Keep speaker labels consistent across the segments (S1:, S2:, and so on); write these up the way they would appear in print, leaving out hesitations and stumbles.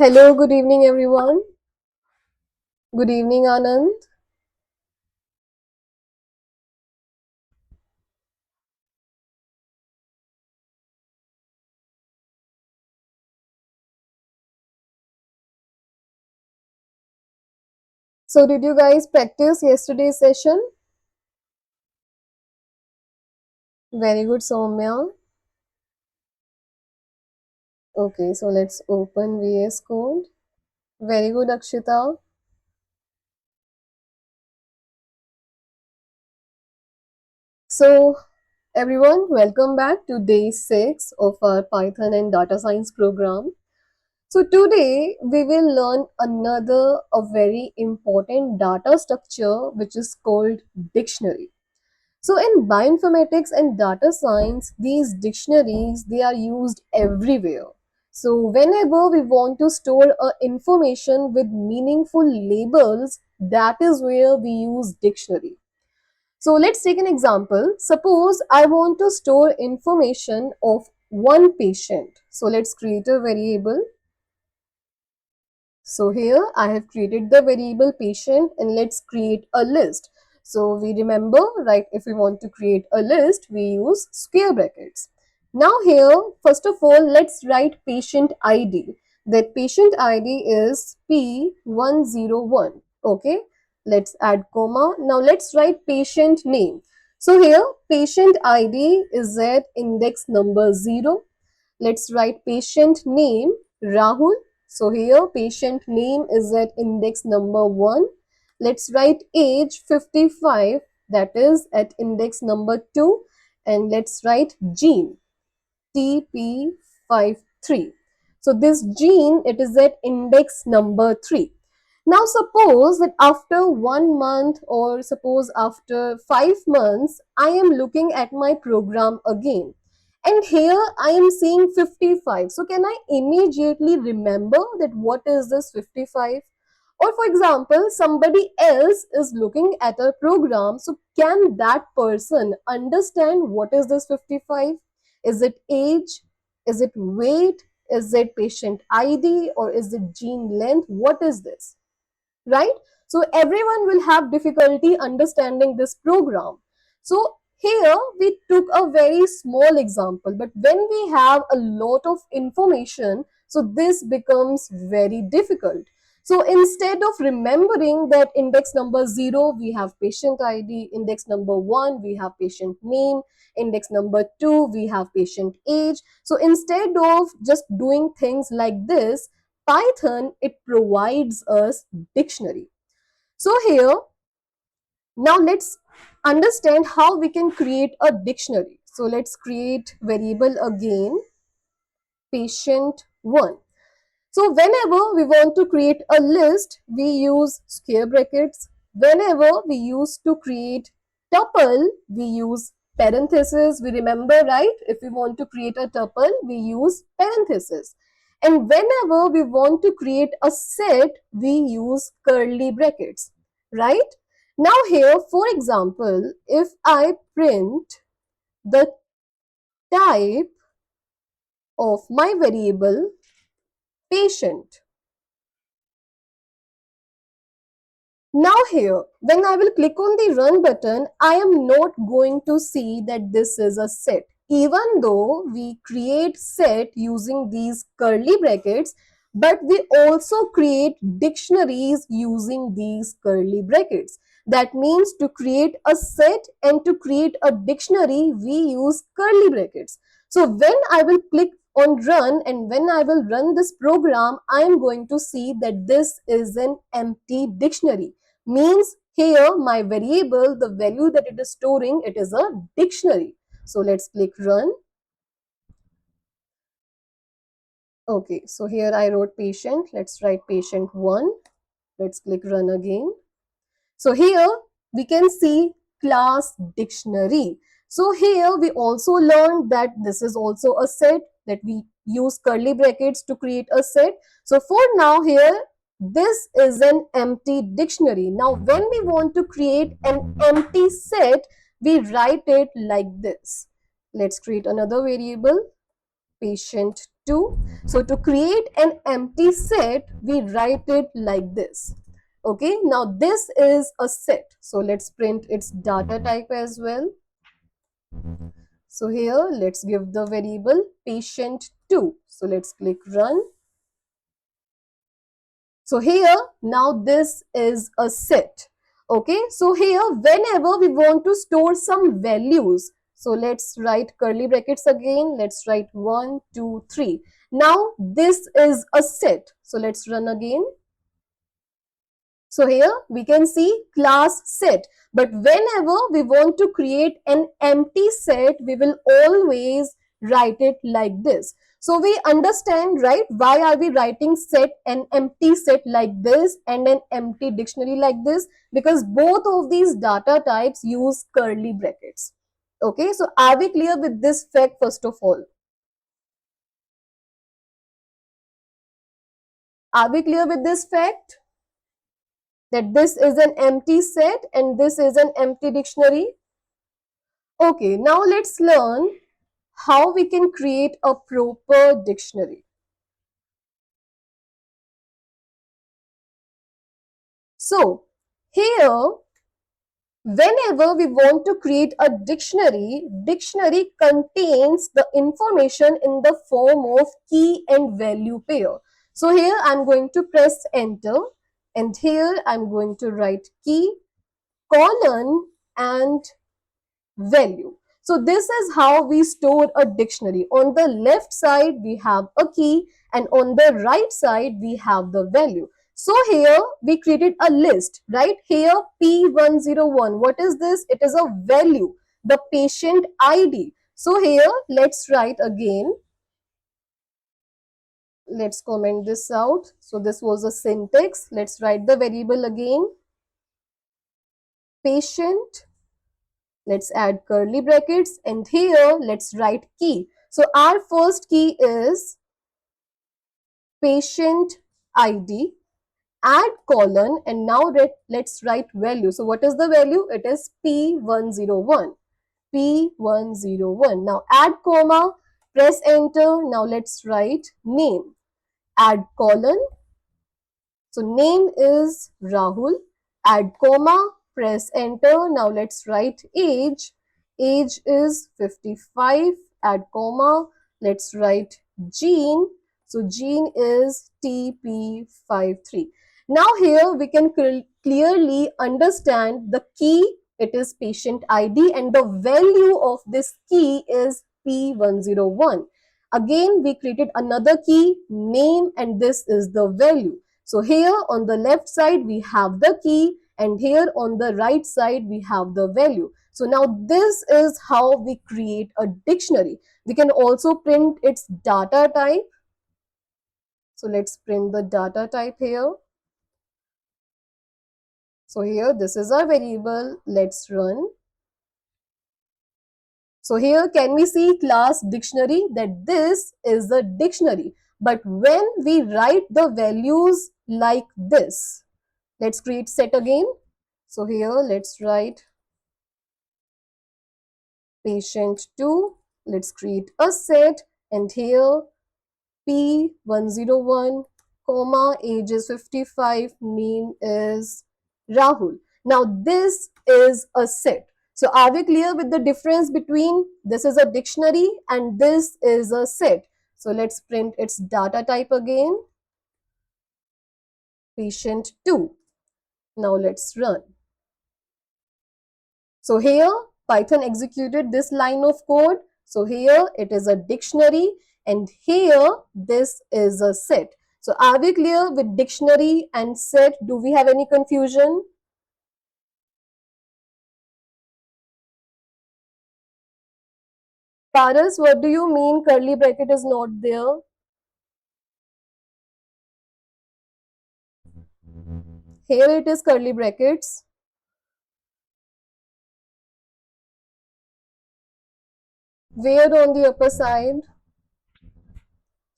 S1: Hello, good evening, everyone. Good evening, Anand. So, did you guys practice yesterday's session? Very good, Soumya. Okay, so let's open VS Code. Very good, Akshita. So, everyone, welcome back to day 6 of our Python and data science program. So, today we will learn another a very important data structure which is called dictionary. So in bioinformatics and data science, these dictionaries, they are used everywhere. So whenever we want to store information with meaningful labels, that is where we use dictionary. So let's take an example. Suppose I want to store information of one patient. So let's create a variable. So here I have created the variable patient and let's create a list. So we remember, right, if we want to create a list, we use square brackets. Now here, first of all, let's write patient ID. That patient ID is P101. Okay, let's add comma. Now let's write patient name. So here, patient ID is at index number 0. Let's write patient name Rahul. So here patient name is at index number 1. Let's write age 55, that is at index number 2, and let's write gene TP53. So this gene, it is at index number 3. Now suppose that after 1 month or suppose after 5 months, I am looking at my program again. And here I am seeing 55. So can I immediately remember that what is this 55? Or for example, somebody else is looking at a program. So can that person understand what is this 55? Is it age? Is it weight? Is it patient ID? Or is it gene length? What is this? Right? So everyone will have difficulty understanding this program. So here we took a very small example, but when we have a lot of information, so this becomes very difficult. So instead of remembering that index number 0, we have patient ID, index number 1, we have patient name, index number 2, we have patient age. So instead of just doing things like this, Python, it provides us dictionary. So here, now let's understand how we can create a dictionary. So let's create variable again, patient1. So whenever we want to create a list, we use square brackets. Whenever we use to create tuple, we use parenthesis. We remember, right? If we want to create a tuple, we use parenthesis. And whenever we want to create a set, we use curly brackets, right? Now here, for example, if I print the type of my variable patient, now here, when I will click on the run button, I am not going to see that this is a set. Even though we create set using these curly brackets, but we also create dictionaries using these curly brackets. That means to create a set and to create a dictionary, we use curly brackets. So when I will click on run and when I will run this program, I am going to see that this is an empty dictionary. Means here my variable, the value that it is storing, it is a dictionary. So let's click run. Okay, so here I wrote patient. Let's write patient1. Let's click run again. So here we can see class dictionary. So here we also learned that this is also a set, that we use curly brackets to create a set. So for now here, this is an empty dictionary. Now when we want to create an empty set, we write it like this. Let's create another variable, patient2. 2. So to create an empty set, we write it like this. Okay, now this is a set. So let's print its data type as well. So here, let's give the variable patient 2. So let's click run. So here, now this is a set. Okay, so here, whenever we want to store some values, so let's write curly brackets again. Let's write 1, 2, 3. Now this is a set. So let's run again. So here we can see class set, but whenever we want to create an empty set, we will always write it like this. So we understand, right? Why are we writing set, an empty set like this and an empty dictionary like this? Because both of these data types use curly brackets. Okay, so are we clear with this fact first of all? Are we clear with this fact? That this is an empty set and this is an empty dictionary. Okay, now let's learn how we can create a proper dictionary. So here, whenever we want to create a dictionary contains the information in the form of key and value pair. So here I'm going to press enter and here I'm going to write key, colon and value. So this is how we store a dictionary. On the left side, we have a key and on the right side, we have the value. So here we created a list, right? Here P101, what is this? It is a value, the patient ID. So here let's write again. Let's comment this out. So this was a syntax. Let's write the variable again. Patient. Let's add curly brackets and here let's write key. So our first key is patient ID, add colon and now let's write value. So what is the value? It is P101. P101. Now add comma, press enter. Now let's write name. Add colon. So name is Rahul. Add comma, press enter. Now let's write age. Age is 55. Add comma. Let's write gene. So gene is TP53. Now here we can clearly understand the key. It is patient ID and the value of this key is P101. Again, we created another key, name, and this is the value. So here on the left side, we have the key and here on the right side, we have the value. So now this is how we create a dictionary. We can also print its data type. So let's print the data type here. So here, this is our variable. Let's run. So here, can we see class dictionary? That this is the dictionary. But when we write the values like this, let's create set again. So here, let's write patient 2. Let's create a set and here P101, comma, age is 55, name is Rahul. Now this is a set. So are we clear with the difference between this is a dictionary and this is a set? So let's print its data type again. Patient 2. Now let's run. So here Python executed this line of code. So here it is a dictionary and here this is a set. So are we clear with dictionary and set? Do we have any confusion? Paras, what do you mean curly bracket is not there? Here it is curly brackets. Where on the upper side?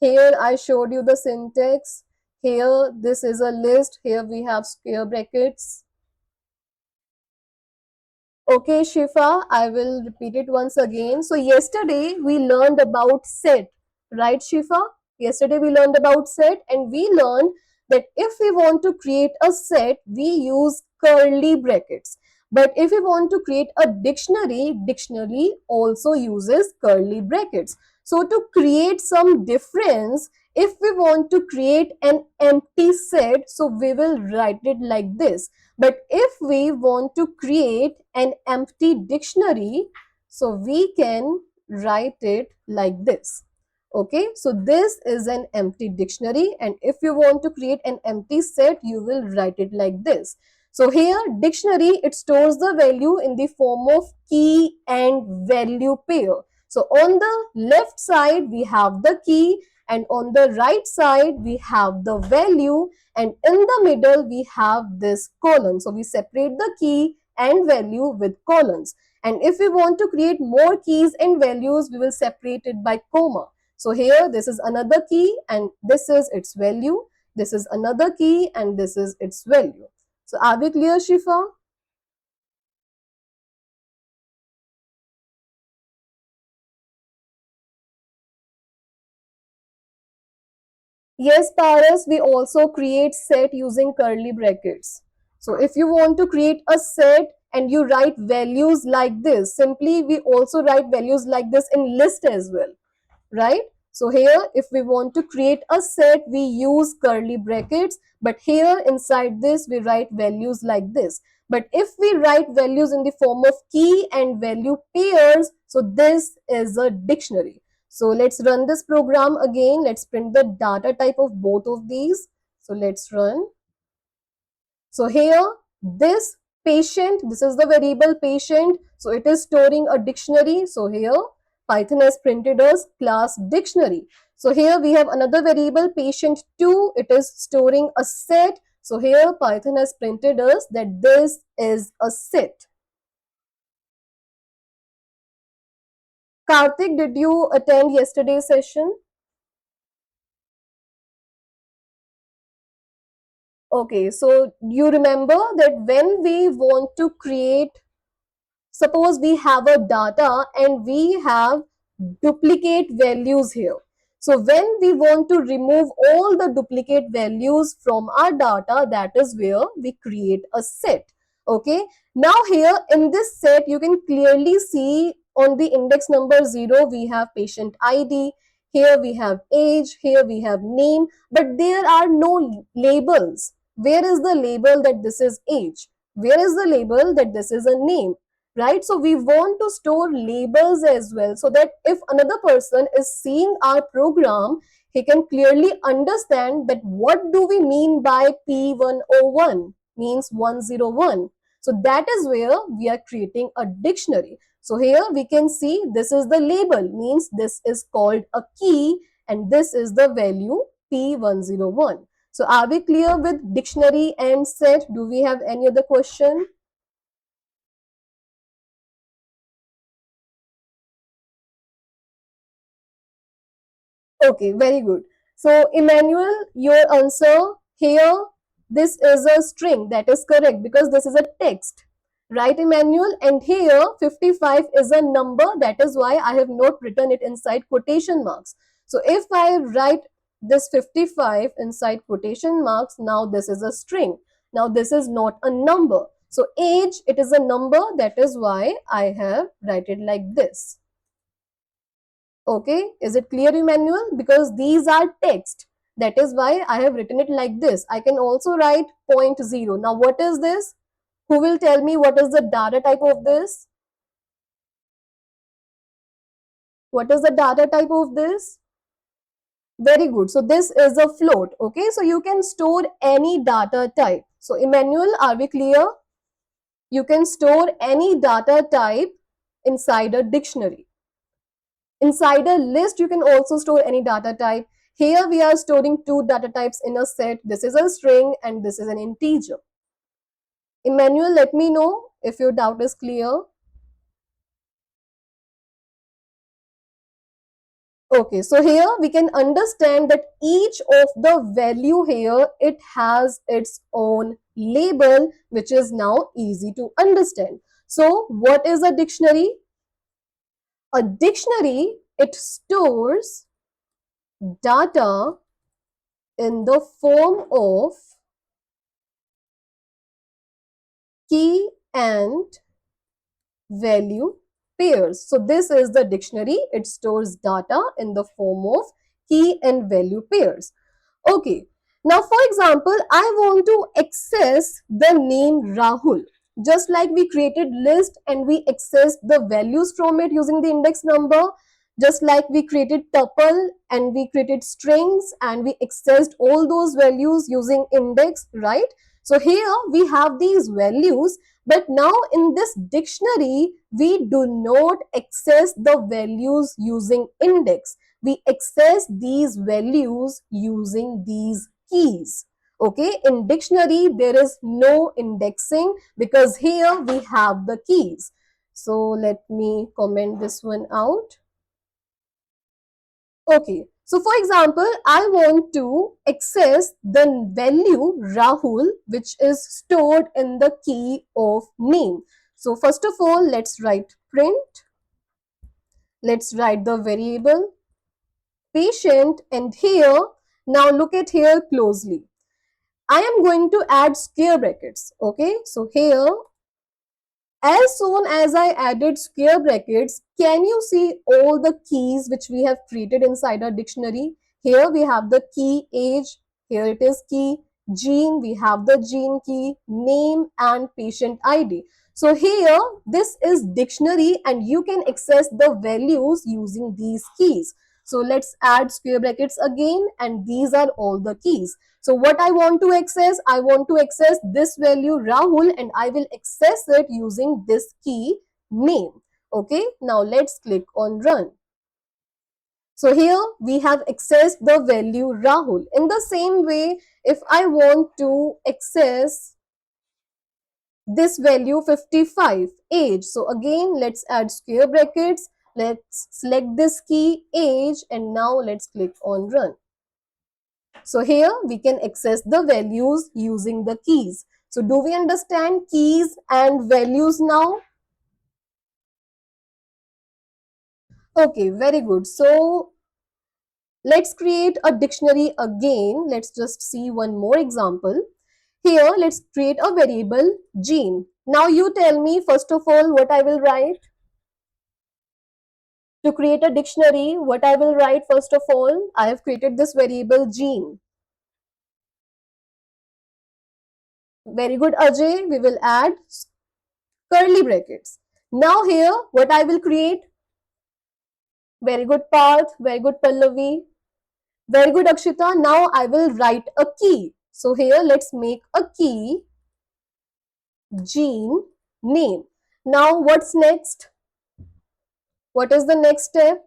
S1: Here I showed you the syntax. Here this is a list. Here we have square brackets. Okay, Shifa, I will repeat it once again. So yesterday we learned about set, right, Shifa? Yesterday we learned about set, and we learned that if we want to create a set, we use curly brackets. But if we want to create a dictionary, dictionary also uses curly brackets. So to create some difference, if we want to create an empty set, so we will write it like this. But if we want to create an empty dictionary, so we can write it like this. Okay, so this is an empty dictionary, and if you want to create an empty set, you will write it like this. So here dictionary, it stores the value in the form of key and value pair. So on the left side we have the key, and on the right side we have the value, and in the middle we have this colon. So we separate the key and value with colons. And if we want to create more keys and values, we will separate it by comma. So here this is another key and this is its value. This is another key and this is its value. So are we clear, Shifa? Yes, Paras, we also create set using curly brackets. So if you want to create a set and you write values like this, simply we also write values like this in list as well, right? So here, if we want to create a set, we use curly brackets, but here inside this, we write values like this. But if we write values in the form of key and value pairs, so this is a dictionary. So let's run this program again. Let's print the data type of both of these. So let's run. So here, this patient, this is the variable patient. So it is storing a dictionary. So here, Python has printed us class dictionary. So here we have another variable patient 2. It is storing a set. So here Python has printed us that this is a set. Karthik, did you attend yesterday's session? Okay, so you remember that when we want to create, suppose we have a data and we have duplicate values here. So when we want to remove all the duplicate values from our data, that is where we create a set. Okay, now here in this set, you can clearly see on the index number 0, we have patient ID, here we have age, here we have name, but there are no labels. Where is the label that this is age? Where is the label that this is a name? Right? So we want to store labels as well, so that if another person is seeing our program, he can clearly understand that what do we mean by P101 means 101. So that is where we are creating a dictionary. So here we can see this is the label, means this is called a key and this is the value P101. So are we clear with dictionary and set? Do we have any other question? Okay, very good. So, Emmanuel, your answer here, this is a string. That is correct because this is a text. Right, Emmanuel? And here, 55 is a number. That is why I have not written it inside quotation marks. So, if I write this 55 inside quotation marks, now this is a string. Now, this is not a number. So, age, it is a number. That is why I have write it like this. Okay, is it clear, Emmanuel? Because these are text. That is why I have written it like this. I can also write point 0. Now, what is this? Who will tell me what is the data type of this? What is the data type of this? Very good. So, this is a float. Okay, so you can store any data type. So, Emmanuel, are we clear? You can store any data type inside a dictionary. Inside a list, you can also store any data type. Here we are storing two data types in a set. This is a string and this is an integer. Emmanuel, let me know if your doubt is clear. Okay, so here we can understand that each of the value here, it has its own label, which is now easy to understand. So what is a dictionary? A dictionary, it stores data in the form of key and value pairs. So this is the dictionary. It stores data in the form of key and value pairs. Okay. Now, for example, I want to access the name Rahul. Just like we created list and we accessed the values from it using the index number, just like we created tuple and we created strings and we accessed all those values using index, right? So here we have these values, but now in this dictionary, we do not access the values using index. We access these values using these keys. Okay, in dictionary, there is no indexing because here we have the keys. So let me comment this one out. Okay, so for example, I want to access the value Rahul, which is stored in the key of name. So first of all, let's write print. Let's write the variable patient, and here, now look at here closely. I am going to add square brackets. Okay, so here, as soon as I added square brackets, can you see all the keys which we have created inside our dictionary? Here we have the key age, here it is key, gene, we have the gene key, name and patient ID. So here, this is dictionary and you can access the values using these keys. So let's add square brackets again, and these are all the keys. So what I want to access, I want to access this value Rahul, and I will access it using this key name. Okay, now let's click on run. So here we have accessed the value Rahul. In the same way, if I want to access this value 55 age, so again let's add square brackets, let's select this key age, and now let's click on run. So here we can access the values using the keys. So do we understand keys and values now? Okay, very good. So let's create a dictionary again. Let's just see one more example. Here, let's create a variable gene. Now you tell me first of all what I will write. To create a dictionary, what I will write first of all, I have created this variable gene. Very good, Ajay. We will add curly brackets. Now here, what I will create? Very good, Parth. Very good, Pallavi. Very good, Akshita. Now I will write a key. So here, let's make a key, gene, name. Now what's next? What is the next step?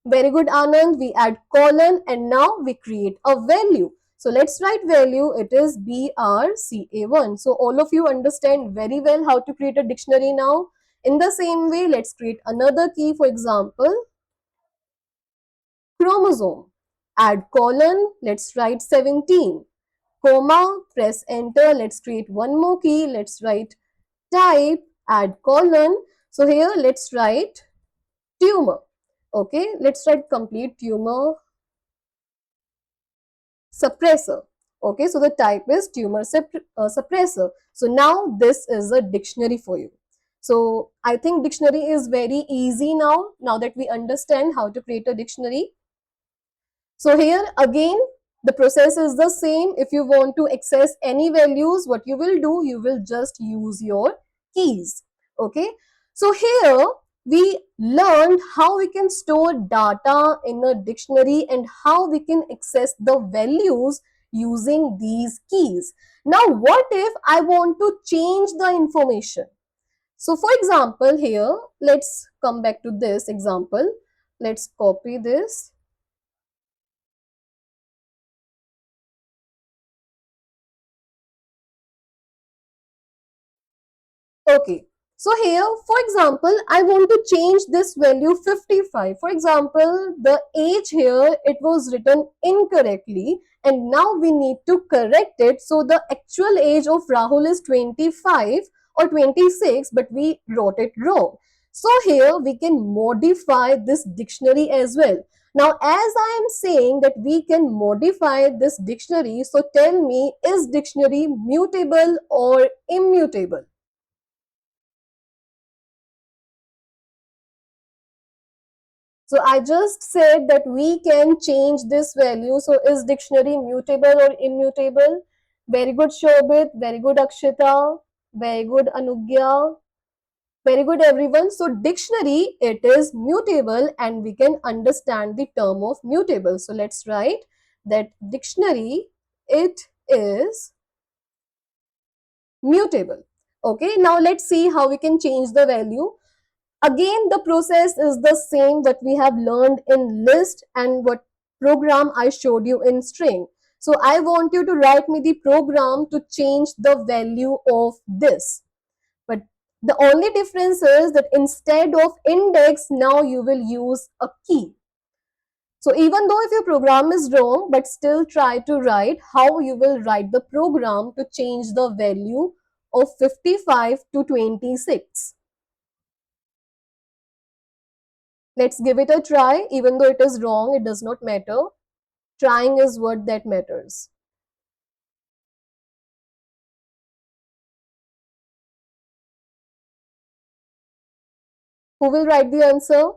S1: Very good, Anand. We add colon and now we create a value. So let's write value. It is BRCA1. So all of you understand very well how to create a dictionary now. In the same way, let's create another key. For example, chromosome. Add colon. Let's write 17. Comma. Press enter. Let's create one more key. Let's write type. Add colon. So here let's write tumor. Okay, let's write complete tumor suppressor. Okay, so the type is tumor suppressor. So now this is a dictionary for you. So I think dictionary is very easy now that we understand how to create a dictionary. So here again, the process is the same. If you want to access any values, what you will do, you will just use your keys. Okay. So here we learned how we can store data in a dictionary and how we can access the values using these keys. Now, what if I want to change the information? So for example, here, let's come back to this example. Let's copy this. Okay, so here, for example, I want to change this value 55. For example, the age here, it was written incorrectly and now we need to correct it. So the actual age of Rahul is 25 or 26, but we wrote it wrong. So here we can modify this dictionary as well. Now, as I am saying that we can modify this dictionary, so tell me, is dictionary mutable or immutable? So I just said that we can change this value. So is dictionary mutable or immutable? Very good, Shobit. Very good, Akshita. Very good, Anugya. Very good, everyone. So dictionary, it is mutable and we can understand the term of mutable. So let's write that dictionary, it is mutable. Okay, now let's see how we can change the value. Again, the process is the same what we have learned in list and what program I showed you in string. So I want you to write me the program to change the value of this. But the only difference is that instead of index, now you will use a key. So even though if your program is wrong, but still try to write how you will write the program to change the value of 55 to 26. Let's give it a try. Even though it is wrong, it does not matter. Trying is what that matters. Who will write the answer?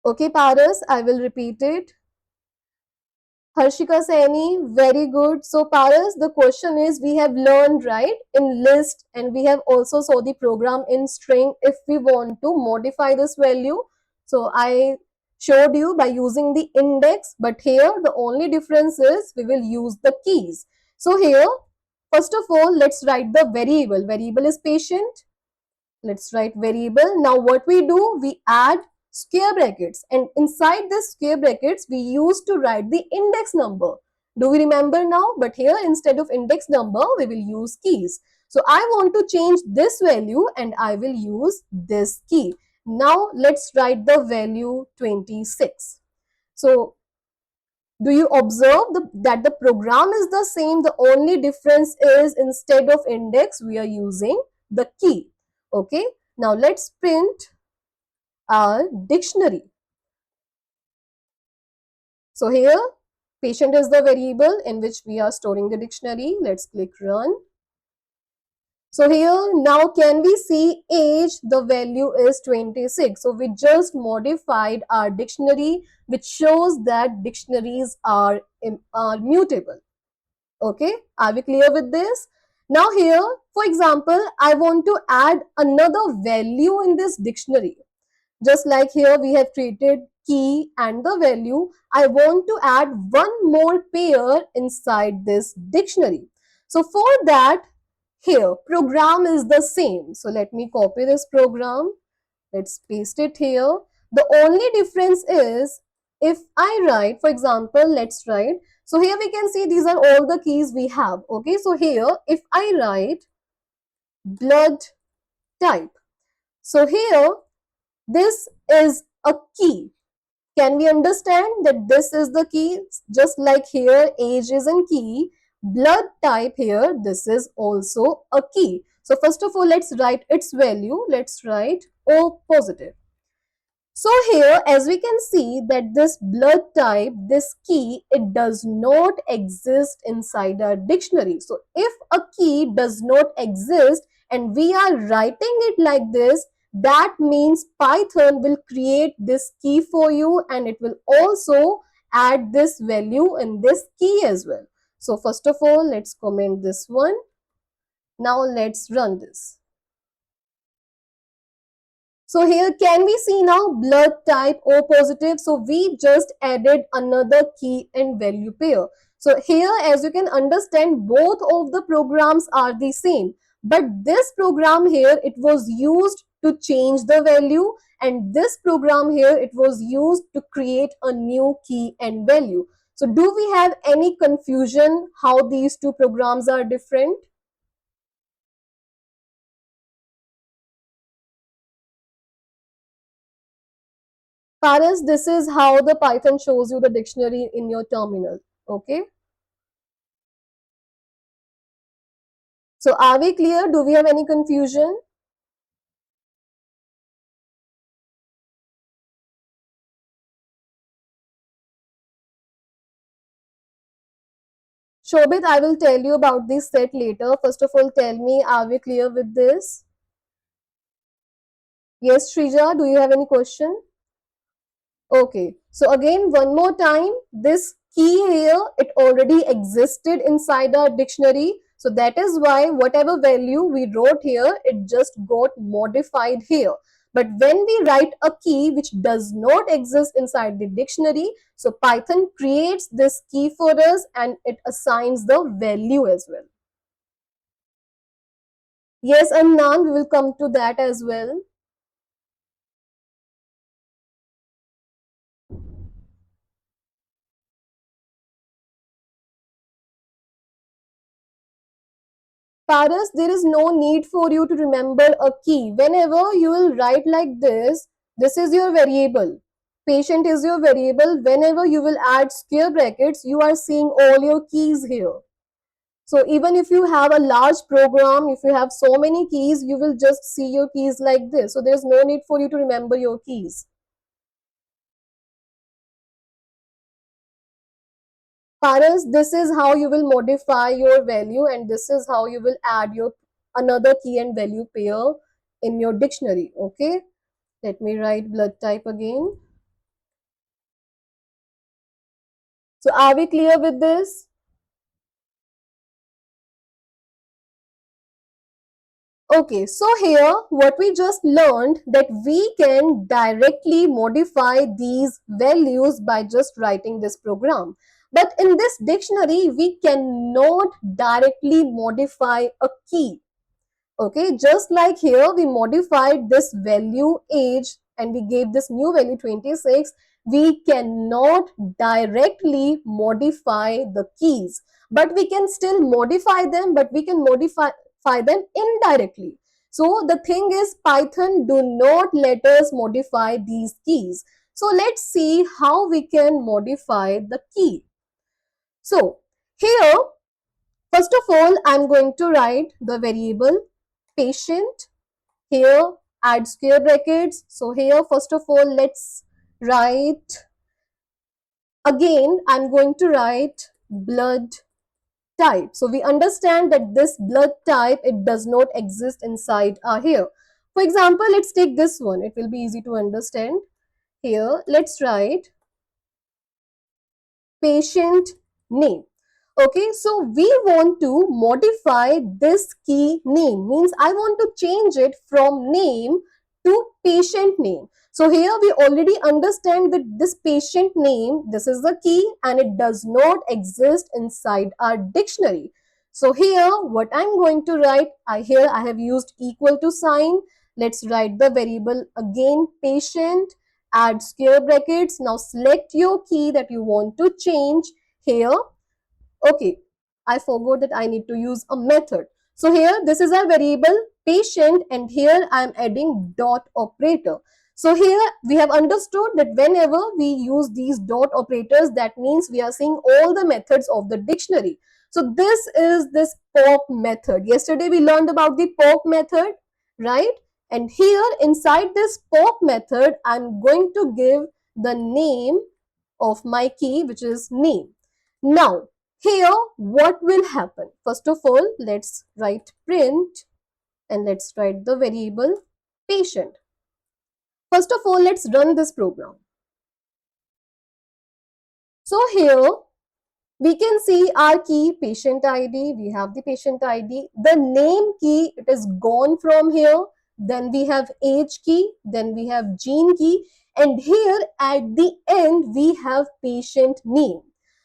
S1: Okay, Paras, I will repeat it. Harshika Saini, very good. So Paras, the question is we have learned, right, in list, and we have also saw the program in string if we want to modify this value. So I showed you by using the index, but here the only difference is we will use the keys. So here, first of all, let's write the variable. Variable is patient. Let's write variable. Now what we do, we add square brackets, and inside this square brackets we used to write the index number. Do we remember now? But here instead of index number we will use keys. So I want to change this value and I will use this key. Now let's write the value 26. So do you observe that the program is the same? The only difference is instead of index we are using the key. Okay, now let's print our dictionary. So here patient is the variable in which we are storing the dictionary. Let's click run. So here now can we see age, the value is 26. So we just modified our dictionary, which shows that dictionaries are mutable. Okay, are we clear with this? Now here, for example, I want to add another value in this dictionary. Just like here we have created key and the value, I want to add one more pair inside this dictionary. So for that, here program is the same. So let me copy this program. Let's paste it here. The only difference is if I write, for example, let's write. So here we can see these are all the keys we have. Okay, so here if I write blood type. So here this is a key. Can we understand that this is the key? Just like here age is in key, blood type here, this is also a key. So first of all, let's write its value. Let's write O positive. So here, as we can see that this blood type, this key, it does not exist inside our dictionary. So if a key does not exist and we are writing it like this, that means Python will create this key for you and it will also add this value in this key as well. So first of all, let's comment this one. Now let's run this. So here can we see now blood type O positive. So we just added another key and value pair. So here as you can understand both of the programs are the same. But this program here it was used to change the value and this program here it was used to create a new key and value. So do we have any confusion how these two programs are different? Paras, this is how the Python shows you the dictionary in your terminal. Okay. So are we clear? Do we have any confusion? Shobit, I will tell you about this set later. First of all, tell me, are we clear with this? Yes, Shrija, do you have any question? Okay, so again, one more time, this key here, it already existed inside our dictionary. So that is why whatever value we wrote here, it just got modified here. But when we write a key which does not exist inside the dictionary, so Python creates this key for us and it assigns the value as well. Yes, and now we will come to that as well. Paras, there is no need for you to remember a key. Whenever you will write like this is your variable. Patient is your variable. Whenever you will add square brackets, you are seeing all your keys here. So even if you have a large program, if you have so many keys, you will just see your keys like this. So there's no need for you to remember your keys. Paras, this is how you will modify your value and this is how you will add your another key and value pair in your dictionary. Okay. Let me write blood type again. So are we clear with this? Okay, so here what we just learned that we can directly modify these values by just writing this program. But in this dictionary, we cannot directly modify a key. Okay, just like here we modified this value age and we gave this new value 26, we cannot directly modify the keys, but we can still modify them, but we can modify them indirectly. So the thing is, Python do not let us modify these keys. So let's see how we can modify the key. So here, first of all, I'm going to write the variable patient. Here, add square brackets. So here, first of all, let's write, again, I'm going to write blood type. So we understand that this blood type, it does not exist inside here. For example, let's take this one. It will be easy to understand. Here, let's write patient name. Okay, so we want to modify this key name, means I want to change it from name to patient name. So here we already understand that this patient name, this is the key and it does not exist inside our dictionary. So here what I'm going to write, here I have used equal to sign. Let's write the variable again, patient, add square brackets. Now select your key that you want to change here. Okay, I forgot that I need to use a method. So here, this is a variable patient and here I am adding dot operator. So here we have understood that whenever we use these dot operators, that means we are seeing all the methods of the dictionary. So this is this pop method. Yesterday we learned about the pop method, right? And here inside this pop method, I'm going to give the name of my key, which is name. Now, here what will happen? First of all, let's write print and let's write the variable patient. First of all, let's run this program. So here we can see our key patient ID. We have the patient ID. The name key, it is gone from here. Then we have age key. Then we have gene key. And here at the end, we have patient name.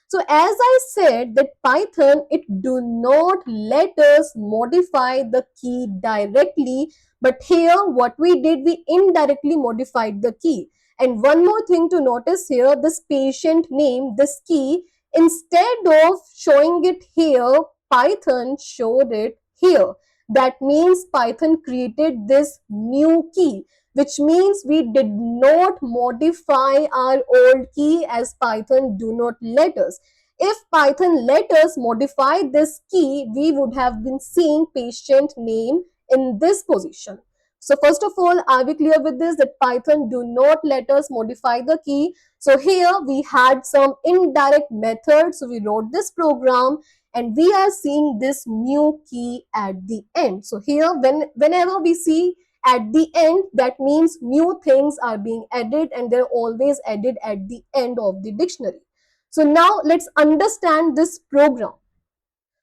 S1: So as I said that Python, it do not let us modify the key directly. But here what we did, we indirectly modified the key. And one more thing to notice here, this patient name, this key, instead of showing it here, Python showed it here. That means Python created this new key, which means we did not modify our old key as Python do not let us. If Python let us modify this key, we would have been seeing patient name in this position. So first of all, are we clear with this that Python do not let us modify the key? So here we had some indirect methods. So we wrote this program and we are seeing this new key at the end. So here, whenever we see at the end, that means new things are being added, and they're always added at the end of the dictionary. So now let's understand this program.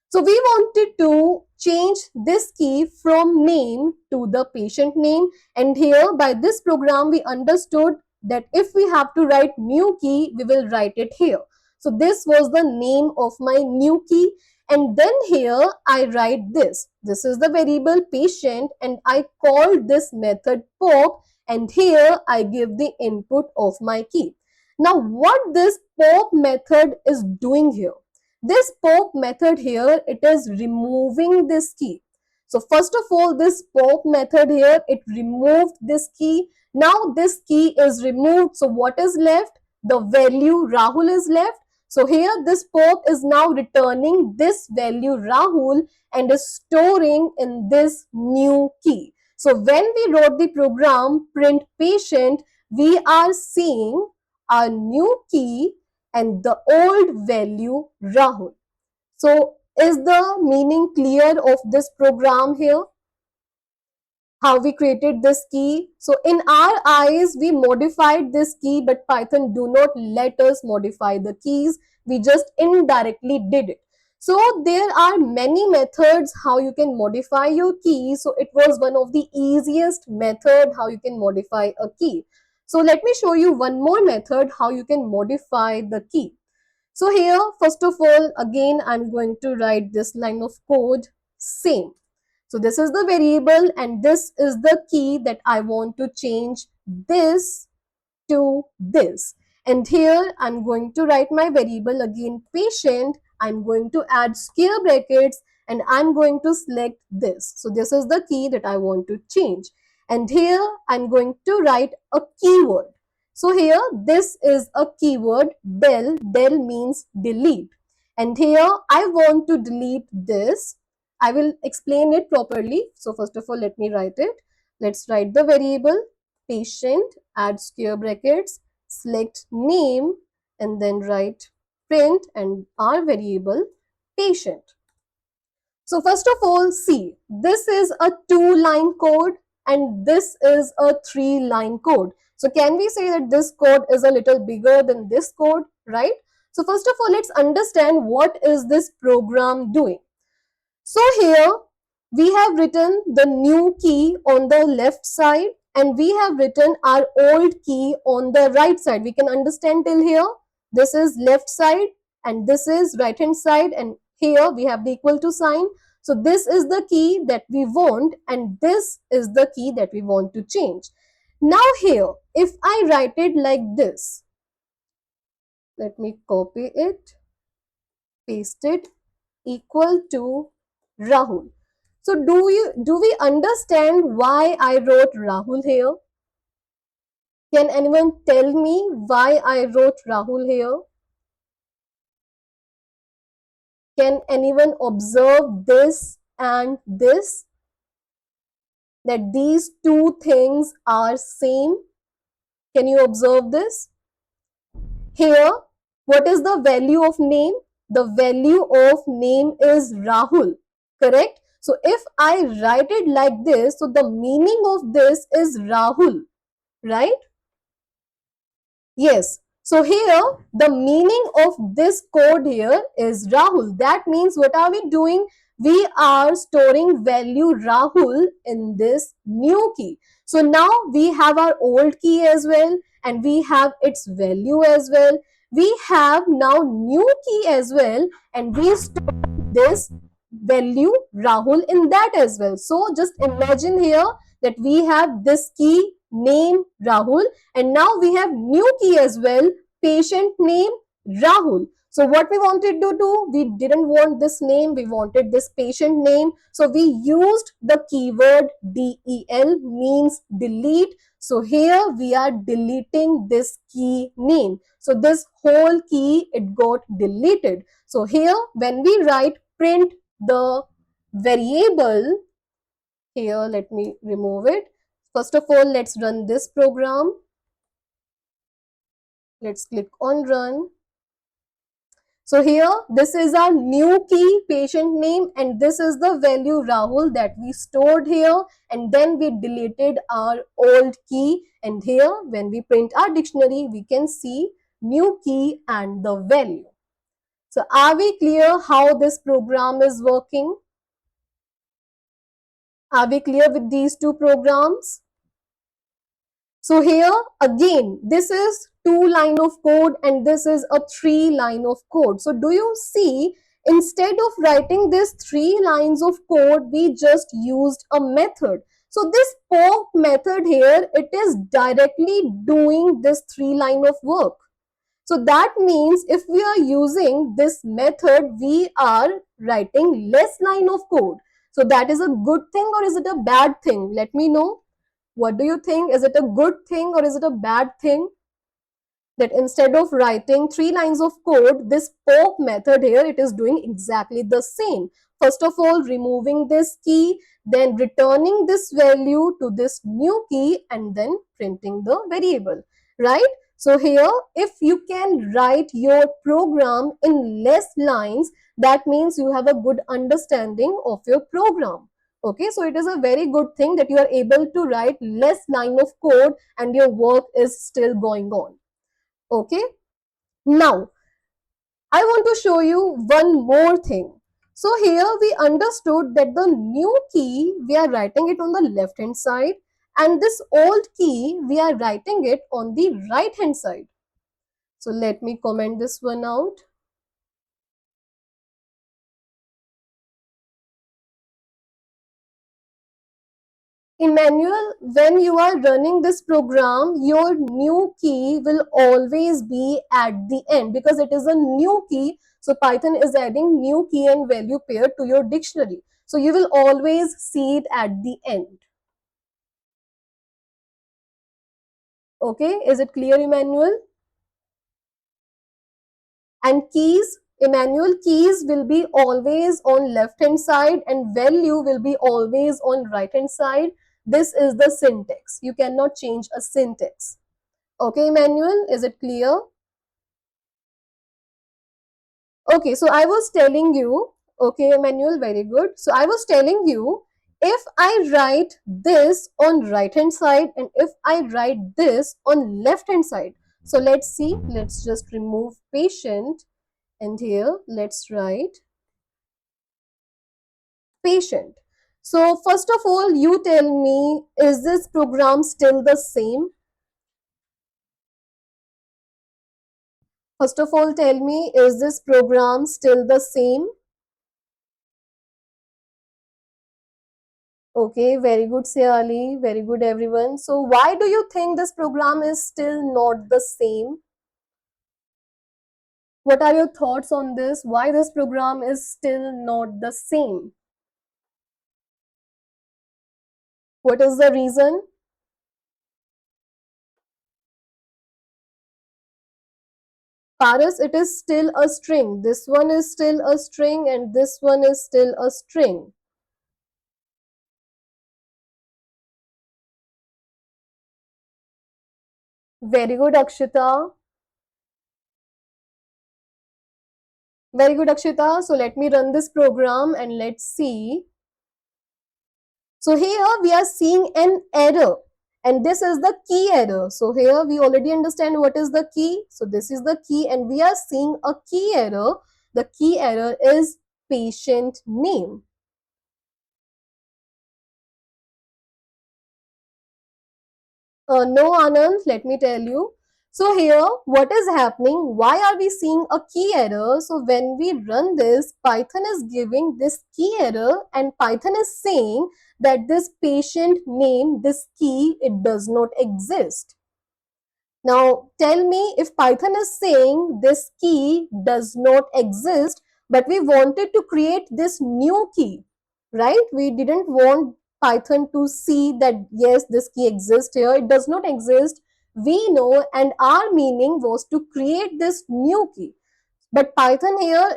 S1: So we wanted to change this key from name to the patient name, and here by this program we understood that if we have to write new key, we will write it here. So this was the name of my new key, and then here I write this. This is the variable patient, and I call this method pop, and here I give the input of my key. Now what this pop method is doing here? This pop method here, it is removing this key. So first of all, this pop method here, it removed this key. Now this key is removed. So what is left? The value Rahul is left. So here this pop is now returning this value Rahul and is storing in this new key. So when we wrote the program print patient, we are seeing a new key and the old value Rahul. So is the meaning clear of this program here? How we created this key? So in our eyes, we modified this key, but Python do not let us modify the keys. We just indirectly did it. So there are many methods how you can modify your key. So it was one of the easiest method how you can modify a key. So let me show you one more method how you can modify the key. So here, first of all, again, I'm going to write this line of code, same. So this is the variable and this is the key that I want to change this to this. And here I'm going to write my variable again patient. I'm going to add square brackets and I'm going to select this. So this is the key that I want to change. And here I'm going to write a keyword. So here this is a keyword del. Del means delete. And here I want to delete this. I will explain it properly. So first of all, let me write it. Let's write the variable patient, add square brackets, select name, and then write print and our variable patient. So first of all, see, this is a 2-line code and this is a 3-line code. So can we say that this code is a little bigger than this code, right? So first of all, let's understand what is this program doing. So here we have written the new key on the left side and we have written our old key on the right side. We can understand till here. This is left side and this is right hand side, and here we have the equal to sign. So this is the key that we want and this is the key that we want to change. Now here, if I write it like this, let me copy it, paste it, equal to Rahul. So do we understand why I wrote Rahul here? Can anyone tell me why I wrote Rahul here? Can anyone observe this and this? That these two things are same? Can you observe this? Here, what is the value of name? The value of name is Rahul, correct? So if I write it like this, so the meaning of this is Rahul, right? Yes. So here, the meaning of this code here is Rahul. That means what are we doing? We are storing value Rahul in this new key. So now we have our old key as well and we have its value as well. We have now new key as well and we store this value Rahul in that as well. So just imagine here that we have this key name Rahul and now we have new key as well, patient name Rahul. So what we wanted to do, we didn't want this name, we wanted this patient name. So we used the keyword del, means delete. So here we are deleting this key name. So this whole key, it got deleted. So here when we write print the variable, here let me remove it. First of all, let's run this program. Let's click on run. So here, this is our new key, patient name, and this is the value Rahul that we stored here, and then we deleted our old key, and here when we print our dictionary, we can see new key and the value. So are we clear how this program is working? Are we clear with these two programs? So here again, this is 2 line of code and this is a 3 line of code. So do you see, instead of writing this 3 lines of code, we just used a method. So this pop method here, it is directly doing this 3 line of work. So that means if we are using this method, we are writing less line of code. So that is a good thing or is it a bad thing? Let me know. What do you think? Is it a good thing or is it a bad thing? That instead of writing 3 lines of code, this pop method here, it is doing exactly the same. First of all, removing this key, then returning this value to this new key and then printing the variable, right? So here, if you can write your program in less lines, that means you have a good understanding of your program. Okay, so it is a very good thing that you are able to write less line of code and your work is still going on. Okay, now I want to show you one more thing. So here we understood that the new key, we are writing it on the left hand side, and this old key, we are writing it on the right hand side. So let me comment this one out. Emmanuel, when you are running this program, your new key will always be at the end because it is a new key. So Python is adding new key and value pair to your dictionary. So you will always see it at the end. Okay, is it clear, Emmanuel? And keys, Emmanuel, keys will be always on left hand side and value will be always on right hand side. This is the syntax. You cannot change a syntax. Okay, Emmanuel, is it clear? Okay, so I was telling you, okay, Emmanuel, very good. So I was telling you, if I write this on right hand side and if I write this on left hand side. So let's see, let's just remove patient and here let's write patient. So first of all, you tell me, is this program still the same? First of all, tell me, is this program still the same? Okay, very good, Seali. Very good, everyone. So why do you think this program is still not the same? What are your thoughts on this? Why this program is still not the same? What is the reason? Paras, it is still a string. This one is still a string and this one is still a string. Very good, Akshita. Very good, Akshita. So let me run this program and let's see. So here we are seeing an error and this is the key error. So here we already understand what is the key. So this is the key and we are seeing a key error. The key error is patient name. No, Anand, let me tell you. So here, what is happening? Why are we seeing a key error? So when we run this, Python is giving this key error and Python is saying that this patient name, this key, it does not exist. Now, tell me, if Python is saying this key does not exist, but we wanted to create this new key, right? We didn't want Python to see that, yes, this key exists here. It does not exist. We know, and our meaning was to create this new key. But Python here,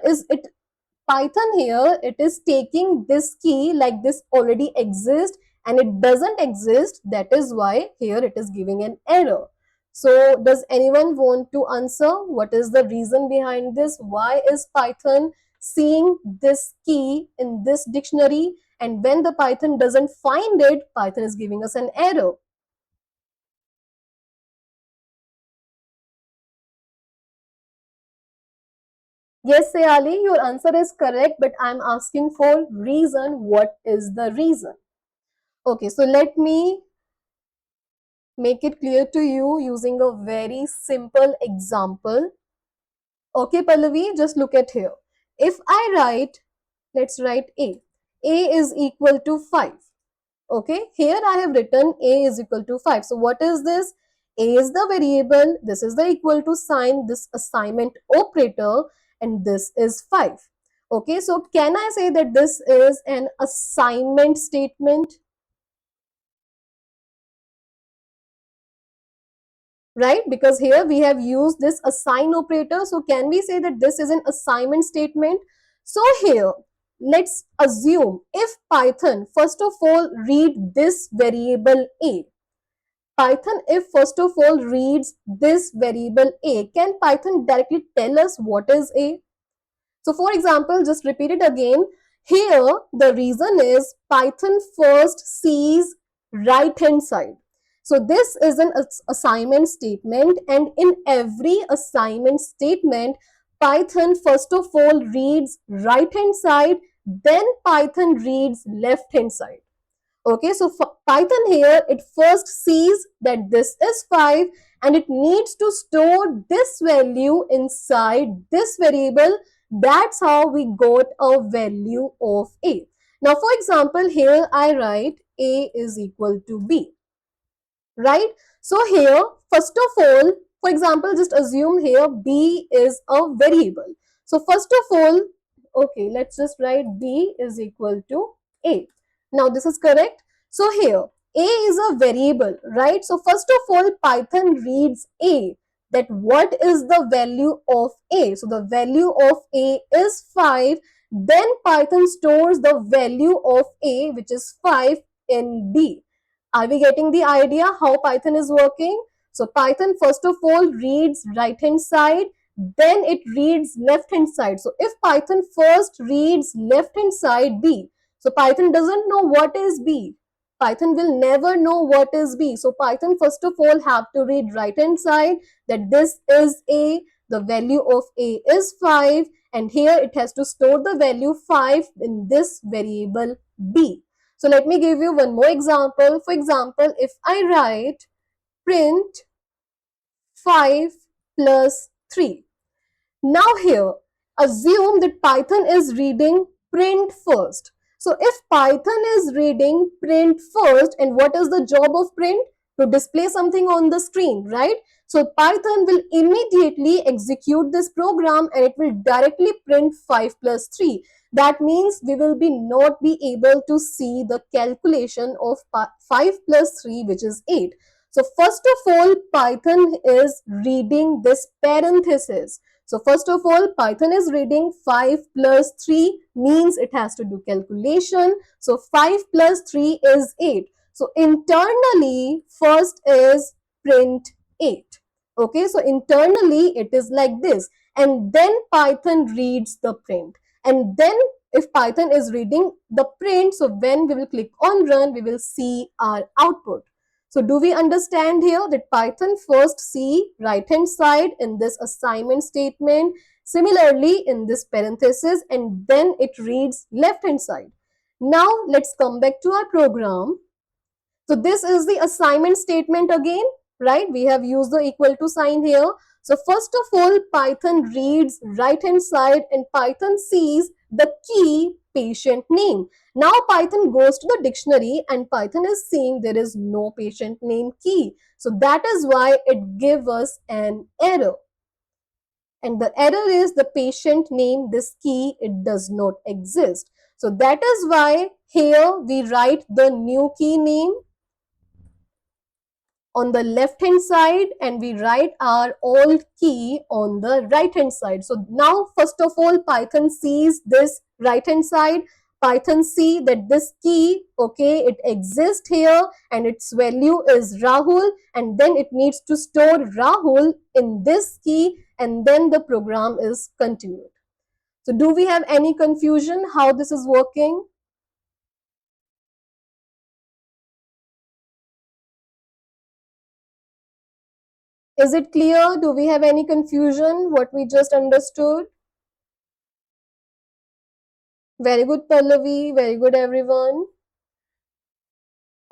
S1: it is taking this key like this already exists and it doesn't exist. That is why here it is giving an error. So does anyone want to answer? What is the reason behind this? Why is Python seeing this key in this dictionary, and when the Python doesn't find it, Python is giving us an error? Yes, Sayali, your answer is correct, but I'm asking for reason. What is the reason? Okay, so let me make it clear to you using a very simple example. Okay, Pallavi, just look at here. If I write, let's write A. A is equal to 5. Okay, here I have written A is equal to 5. So what is this? A is the variable, this is the equal to sign, this assignment operator, and this is 5. Okay, so can I say that this is an assignment statement? Right, because here we have used this assign operator. So can we say that this is an assignment statement? So here, let's assume if Python first of all read this variable A. Python, if first of all reads this variable A, can Python directly tell us what is A? So for example, just repeat it again. Here, the reason is Python first sees right hand side. So this is an assignment statement, and in every assignment statement, Python first of all reads right hand side, then Python reads left hand side. Okay, so Python here, it first sees that this is 5 and it needs to store this value inside this variable. That's how we got a value of A. Now, for example, here I write A is equal to B, right? So here, first of all, for example, just assume here B is a variable. So first of all, okay, let's just write B is equal to A. Now this is correct. So here, A is a variable, right? So first of all, Python reads A, that what is the value of A. So the value of A is 5. Then Python stores the value of A, which is 5, in B. Are we getting the idea how Python is working? So Python first of all reads right hand side, then it reads left hand side. So if Python first reads left hand side B, so Python doesn't know what is B. Python will never know what is B. So Python first of all have to read right hand side, that this is A, the value of A is 5, and here it has to store the value 5 in this variable B. So let me give you one more example. For example, if I write print 5 plus 3. Now here, assume that Python is reading print first. So if Python is reading print first, and what is the job of print? To display something on the screen, right? So Python will immediately execute this program and it will directly print 5 plus 3. That means we will be not be able to see the calculation of 5 plus 3, which is 8. So first of all, Python is reading this parenthesis. So first of all, Python is reading 5 plus 3 means it has to do calculation. So 5 plus 3 is 8. So internally, first is print 8. Okay, so internally it is like this. And then Python reads the print. And then if Python is reading the print, so when we will click on run, we will see our output. So do we understand here that Python first see right hand side in this assignment statement, similarly in this parenthesis, and then it reads left hand side. Now let's come back to our program. So this is the assignment statement again, right? We have used the equal to sign here. So first of all, Python reads right hand side and Python sees the key patient name. Now Python goes to the dictionary and Python is seeing there is no patient name key. So that is why it gives us an error. And the error is the patient name, this key, it does not exist. So that is why here we write the new key name on the left hand side and we write our old key on the right hand side. So now first of all, Python sees this right hand side. Python see that this key, okay, it exists here and its value is Rahul, and then it needs to store Rahul in this key, and then the program is continued. So do we have any confusion how this is working? Is it clear? Do we have any confusion what we just understood? Very good, Pallavi. Very good, everyone.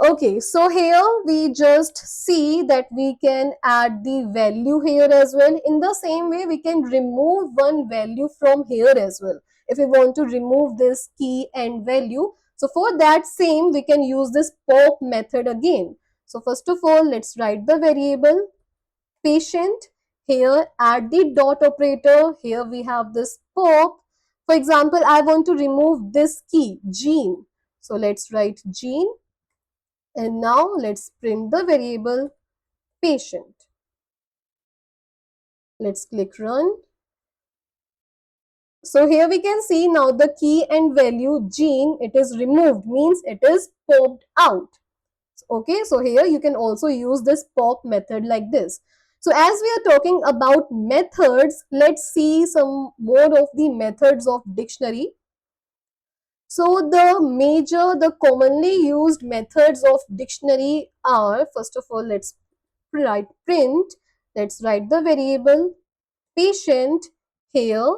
S1: Okay, so here we just see that we can add the value here as well. In the same way, we can remove one value from here as well. If we want to remove this key and value, so for that same, we can use this pop method again. So first of all, let's write the variable patient. Here, add the dot operator. Here we have this pop. For example, I want to remove this key, gene. So let's write gene. And now let's print the variable patient. Let's click run. So here we can see now the key and value gene, it is removed, means it is popped out. Okay, so here you can also use this pop method like this. So as we are talking about methods, let's see some more of the methods of dictionary. So the commonly used methods of dictionary are, first of all, let's write print. Let's write the variable patient here,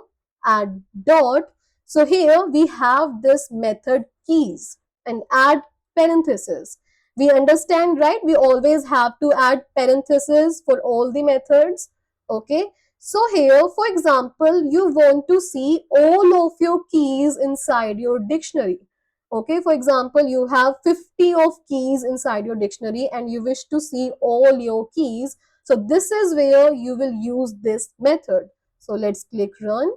S1: add dot. So here we have this method keys and add parenthesis. We understand, right? We always have to add parenthesis for all the methods. Okay. So here, for example, you want to see all of your keys inside your dictionary. Okay, for example, you have 50 of keys inside your dictionary and you wish to see all your keys. So this is where you will use this method. So let's click run.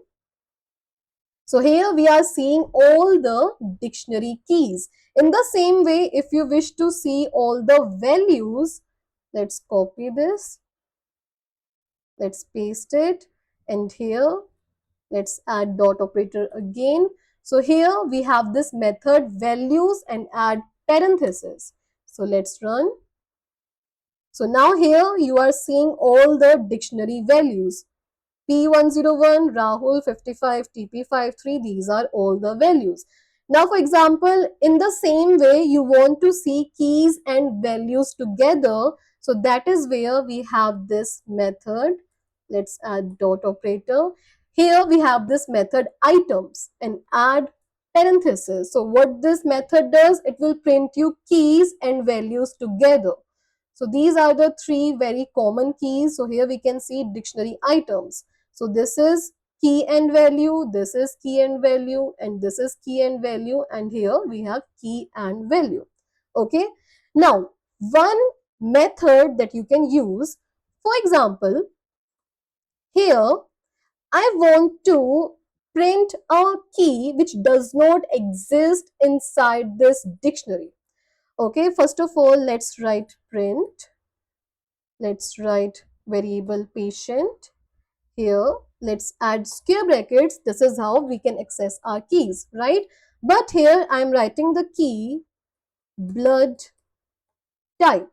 S1: So here we are seeing all the dictionary keys. In the same way, if you wish to see all the values, let's copy this. Let's paste it. And here, let's add dot operator again. So here we have this method values and add parenthesis. So let's run. So now here you are seeing all the dictionary values. P101, Rahul 55, TP53, these are all the values. Now, for example, in the same way, you want to see keys and values together. So that is where we have this method. Let's add dot operator. Here we have this method items and add parenthesis. So what this method does, it will print you keys and values together. So these are the three very common keys. So here we can see dictionary items. So this is key and value, this is key and value, and this is key and value, and here we have key and value. Okay. Now, one method that you can use, for example, here I want to print a key which does not exist inside this dictionary. Okay, first of all, let's write print. Let's write variable patient. Here, let's add square brackets. This is how we can access our keys, right? But here I'm writing the key blood type.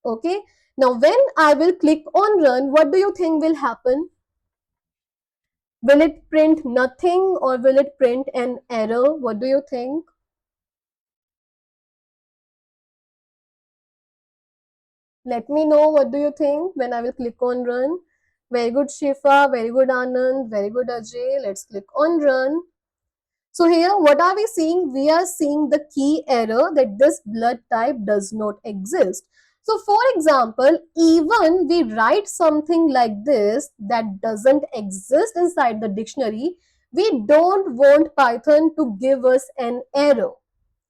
S1: Okay. Now, when I will click on run, what do you think will happen? Will it print nothing or will it print an error? What do you think? Let me know what do you think when I will click on run. Very good, Shifa. Very good, Anand. Very good, Ajay. Let's click on run. So here, what are we seeing? We are seeing the key error that this blood type does not exist. So for example, even we write something like this that doesn't exist inside the dictionary, we don't want Python to give us an error.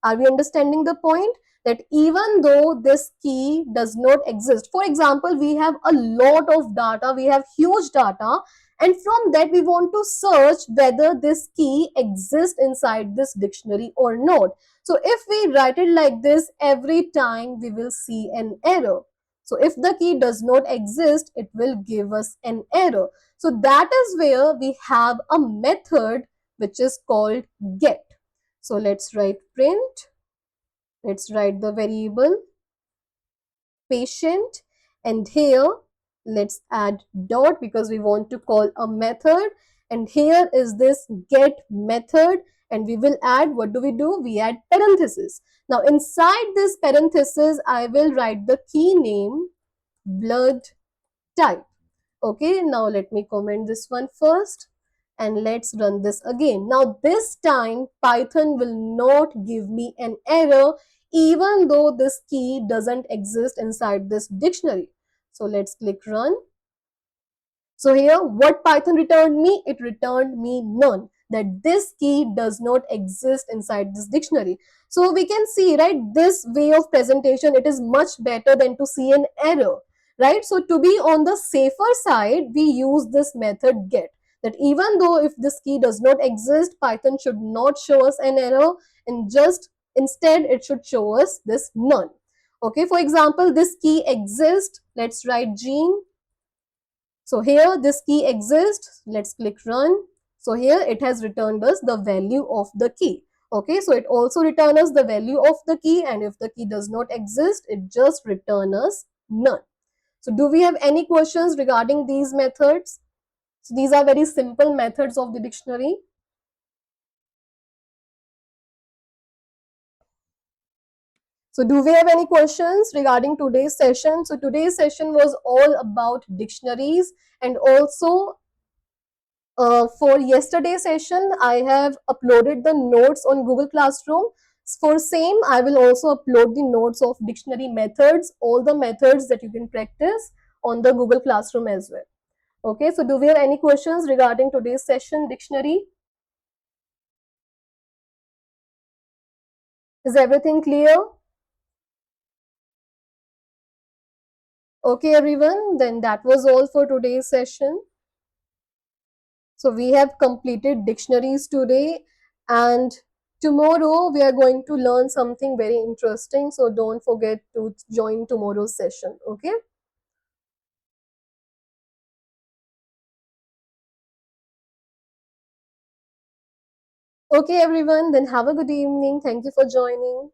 S1: Are we understanding the point? That even though this key does not exist, for example, we have a lot of data, we have huge data, and from that we want to search whether this key exists inside this dictionary or not. So if we write it like this, every time we will see an error. So if the key does not exist, it will give us an error. So that is where we have a method which is called get. So let's write print. Let's write the variable patient, and here let's add dot because we want to call a method, and here is this get method, and we will add, what do? We add parenthesis. Now inside this parenthesis I will write the key name blood type. Okay, now let me comment this one first and let's run this again. Now this time Python will not give me an error even though this key doesn't exist inside this dictionary. So let's click run. So here what Python returned me? It returned me none, that this key does not exist inside this dictionary. So we can see, right, this way of presentation, it is much better than to see an error, right? So to be on the safer side, we use this method get, that even though if this key does not exist, Python should not show us an error, and just instead it should show us this none. Okay, for example, this key exists. Let's write gene. So here this key exists. Let's click run. So here it has returned us the value of the key. Okay, so it also returns us the value of the key, and if the key does not exist, it just returns us none. So do we have any questions regarding these methods? So these are very simple methods of the dictionary. So do we have any questions regarding today's session? So today's session was all about dictionaries, and also for yesterday's session, I have uploaded the notes on Google Classroom. For same, I will also upload the notes of dictionary methods, all the methods that you can practice on the Google Classroom as well. Okay, so do we have any questions regarding today's session dictionary? Is everything clear? Okay, everyone, then that was all for today's session. So we have completed dictionaries today, and tomorrow we are going to learn something very interesting. So don't forget to join tomorrow's session. Okay. Okay, everyone, then have a good evening. Thank you for joining.